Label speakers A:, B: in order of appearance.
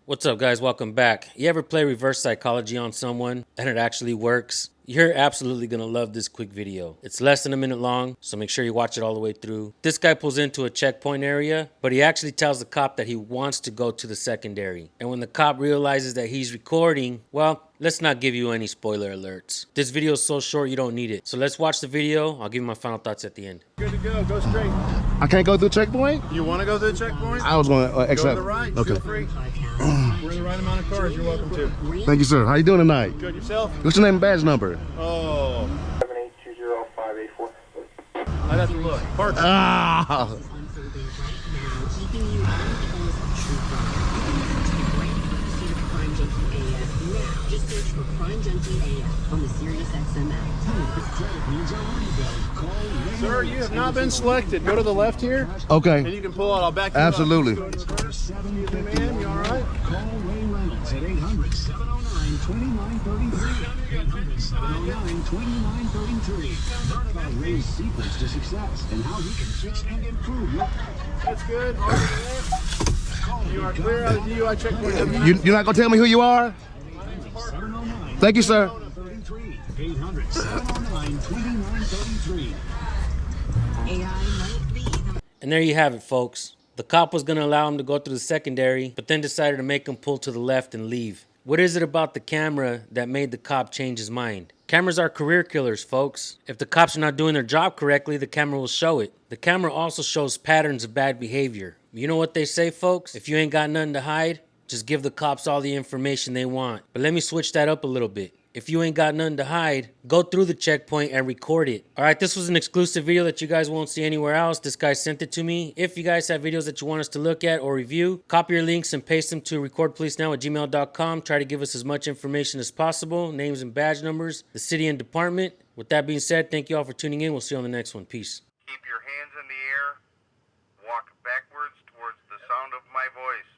A: What's up, guys? Welcome back. You ever play reverse psychology on someone and it actually works? You're absolutely gonna love this quick video. It's less than a minute long, so make sure you watch it all the way through. This guy pulls into a checkpoint area, but he actually tells the cop that he wants to go to the secondary. And when the cop realizes that he's recording, well, let's not give you any spoiler alerts. This video is so short you don't need it. So let's watch the video. I'll give you my final thoughts at the end.
B: Good to go. Go straight.
C: I can't go through the checkpoint?
B: You want to go through the checkpoint?
C: I was going to
B: Go to
C: accept.
B: the right.
C: Okay.
B: Feel free. We're in the right amount of cars. You're welcome to.
C: Thank you, sir. How you doing tonight?
B: Good. Yourself?
C: What's your name and badge number?
B: Oh.
D: 7820584.
B: I'd have to look. Park.
C: Ah!
E: Just search for Crime Junkie AF on the Sirius XM app.
B: Sir, you have not been selected. Go to the left here, and
C: Okay.
B: you can pull out. I'll back you
C: Absolutely.
B: up. Excuse me, ma'am. You all right?
F: Call Ray Reynolds at 800-709-2933. 800-709-2933. Learn about Ray's secrets to success and how he can fix and improve your
B: That's good. Over there. You are clear out of the DUI checkpoint.
C: You're not going to tell me who you are?
F: 709.
C: Thank you, sir.
F: 800-709-2933.
A: And there you have it, folks. The cop was going to allow him to go through the secondary, but then decided to make him pull to the left and leave. What is it about the camera that made the cop change his mind? Cameras are career killers, folks. If the cops are not doing their job correctly, the camera will show it. The camera also shows patterns of bad behavior. You know what they say, folks? If you ain't got nothing to hide, just give the cops all the information they want. But let me switch that up a little bit. If you ain't got nothing to hide, go through the checkpoint and record it. All right, this was an exclusive video that you guys won't see anywhere else. This guy sent it to me. If you guys have videos that you want us to look at or review, copy your links and paste them to recordpolicenow@gmail.com. Try to give us as much information as possible, names and badge numbers, the city and department. With that being said, thank you all for tuning in. We'll see you on the next one. Peace.
G: Keep your hands in the air. Walk backwards towards the sound of my voice.